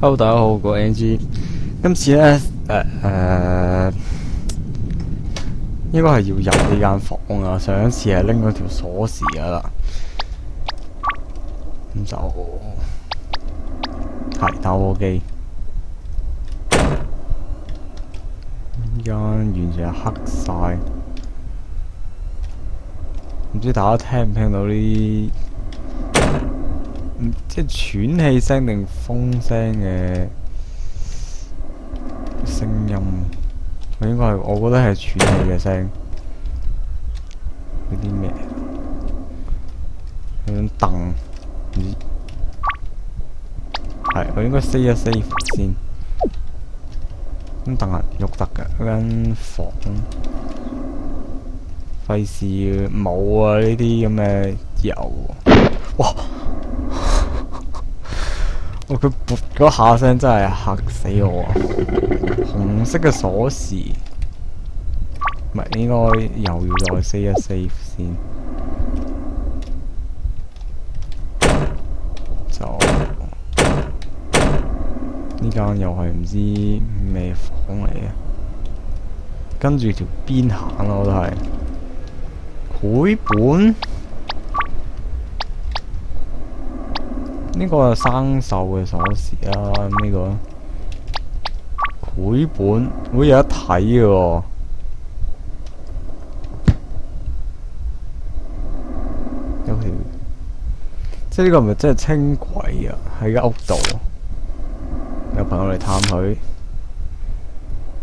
Hello，大家好，我係 NG。今次咧，應該係要入呢間房啊。上一次係拎咗條鎖匙噶啦，咁就係打火機。呢間完全係黑晒，唔知大家聽唔聽到呢啲？即係喘氣聲定風聲嘅聲音，應該係我覺得係喘氣嘅聲。嗰啲咩？嗰張凳，唔知係我應該 save 一 save 先。張凳係喐得嘅，嗰間房費事冇啊！呢啲咁嘅油，哇！佢撥嗰下聲真係嚇死我啊！紅色嘅鎖匙，唔係應該又要再 save 一 save 先。就呢間又係唔知咩房嚟嘅，跟住條邊行咯，都係繪本。呢個係生鏽嘅鎖匙啊！呢個繪本會有得睇嘅喎，有條即係呢個係咪真係清櫃啊？喺間屋度，有朋友嚟探佢，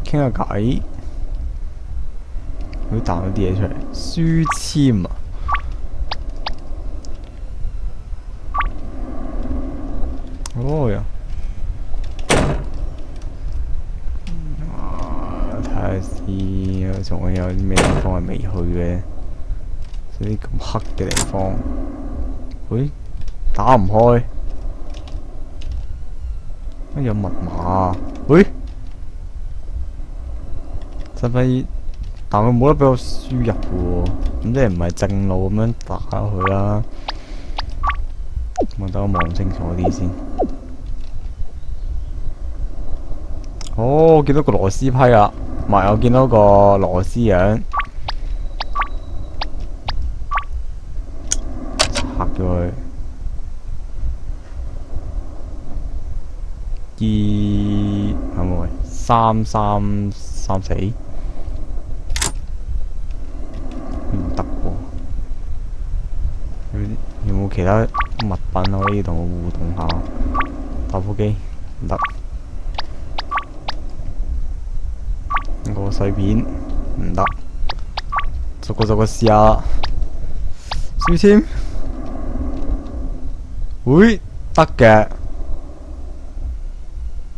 傾下偈，佢彈咗啲嘢出嚟，書籤啊！哦呀！睇下先，仲有啲咩地方係未去嘅？啲咁黑嘅地方，喂，打唔開，有密碼，喂，使唔使？但佢冇得俾我輸入嘅喎，咁即係唔係正路咁樣打佢啦？等我望清楚啲先。哦，我見到個螺絲批啦，唔係我見到個螺絲樣，拆咗佢。係咪3334？唔得喎，有冇其他物品可以同我互動下？打火機唔得。個碎片唔得，逐個試下。書籤會得嘅，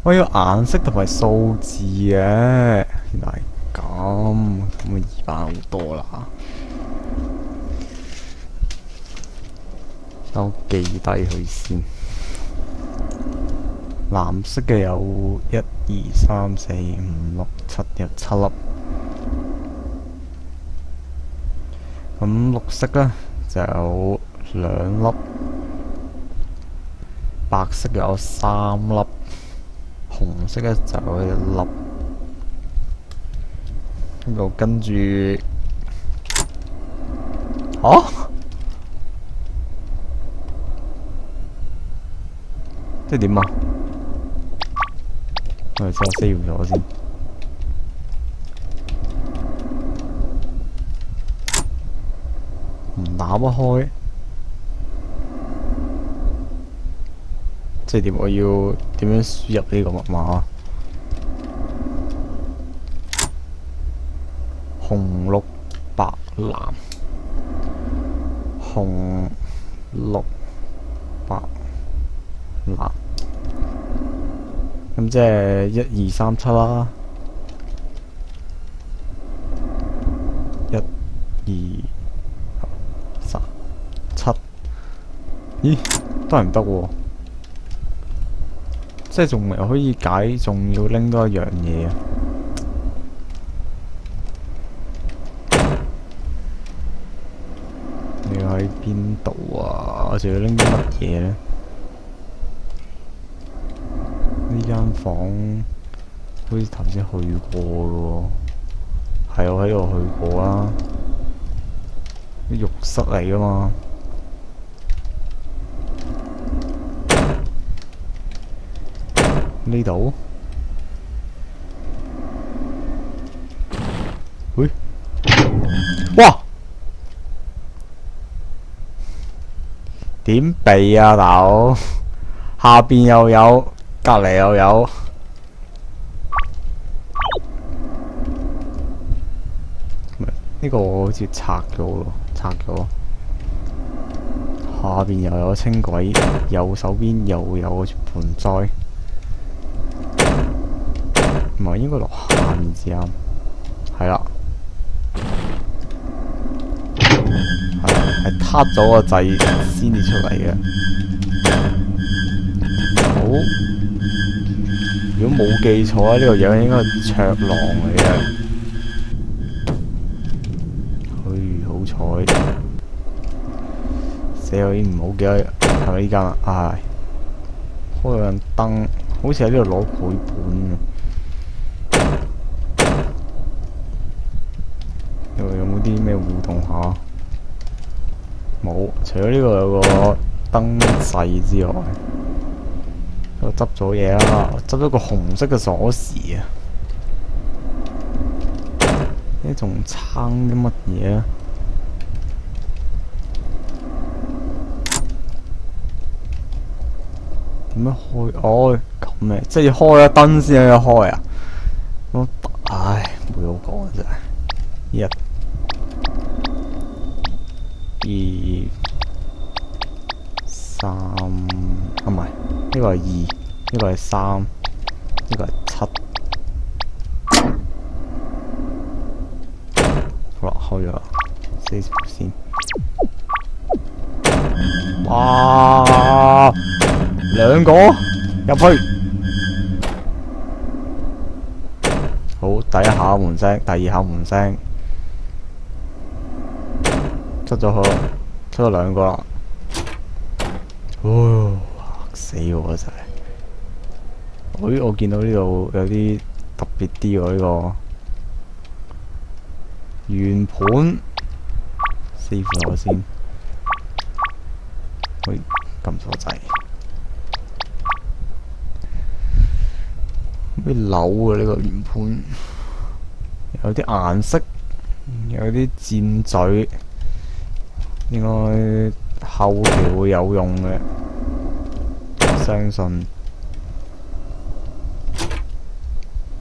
我有顏色同埋數字嘅，原來係咁易辦好多啦。等我記低佢先。藍色嘅有1、2、3、4、5、6、7，有7粒。咁綠色呢就有2粒，白色有3粒，紅色呢就有1粒。跟住，即係點啊？我哋先 save 咗先。唔打不開，即係點？我要點樣輸入呢個密碼？紅綠白藍，紅綠白藍。咁即係1、2、3、7啦，1、2、3、7。咦，都係唔得喎！即係仲未可以解，仲要拎多一樣嘢啊！你喺邊度啊？我仲要拎啲乜嘢呢？呢間房好似頭先去過嘅喎，係我喺度去過啦，啲浴室嚟噶嘛。呢度，喂，哇！點避啊，大佬？下邊又有，隔離又有。呢個我好似拆咗咯，拆咗。下邊又有輕軌，右手邊又有盆栽。唔係應該落下面至啱，係啦，係撻咗個掣先至出嚟嘅。好，如果冇記錯呢個樣應該係卓狼嚟嘅。好彩，死我已經唔好記得係咪呢間啦。唉，開個燈，好似喺呢度攞繪本。有冇啲咩互動下？冇，除咗呢個有個燈掣之外，我執咗嘢啦，執咗個紅色嘅鎖匙啊！呢仲撐啲乜嘢啊？點樣開？哦，咁嘅，即係要開咗燈先可以開啊！我唉，冇好講啊，真係。一、二、三，唔係，呢個係2，呢個係3，呢個係7。好啦，開咗啦，4條線。哇！2個入去。好，第一下門聲，第二下門聲。出咗去，出咗2個啦。哦，嚇死我真係！我見到呢度有啲特別啲喎，呢個圓盤，save咗先。喂，撳錯掣。咩樓啊？呢個圓盤有啲顏色，有啲箭嘴。應該後期會有用嘅，相信。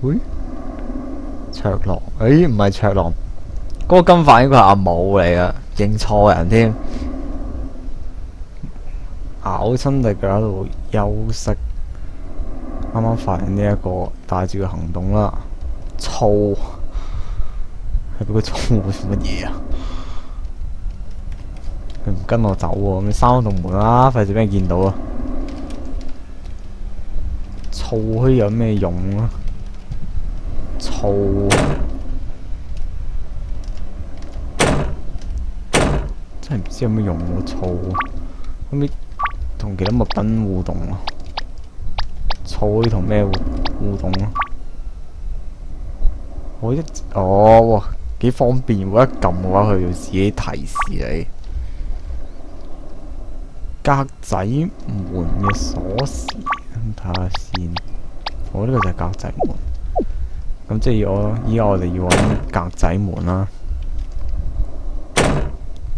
喂，卓狼？唔係卓狼，嗰個金髮應該係阿武嚟㗎，認錯人添。咬親隻腳喺度休息。啱啱發現呢一個帶住嘅行動啦，粗係俾佢粗做乜嘢啊？佢唔跟我走喎，咁閂道門啦，費事俾人見到啊！醋可以有咩用啊？醋真係唔知有咩用喎，醋可唔可以同其他物品互動啊？醋可以同咩互動啊？哇，幾方便喎！一撳嘅話，佢要自己提示你。格仔門嘅鎖匙，睇下先。呢個就係格仔門。咁即係依家我哋要揾格仔門啦。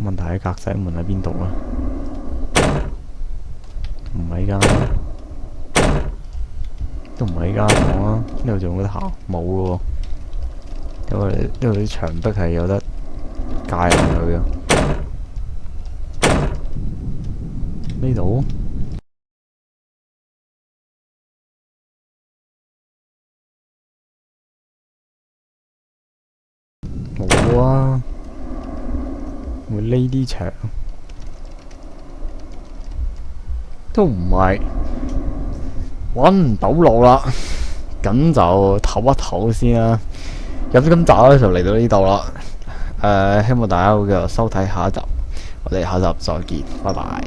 問題係格仔門喺邊度啊？唔喺間，都唔喺間房啦。呢度仲有得行？冇嘅喎。因為呢度啲牆壁係有得界入去嘅。呢度冇啊，會呢啲牆都唔係，揾唔到路啦，咁就唞一唞先啦。咁今集咧就嚟到呢度啦。希望大家會繼續收睇下一集，我哋下集再見，拜拜。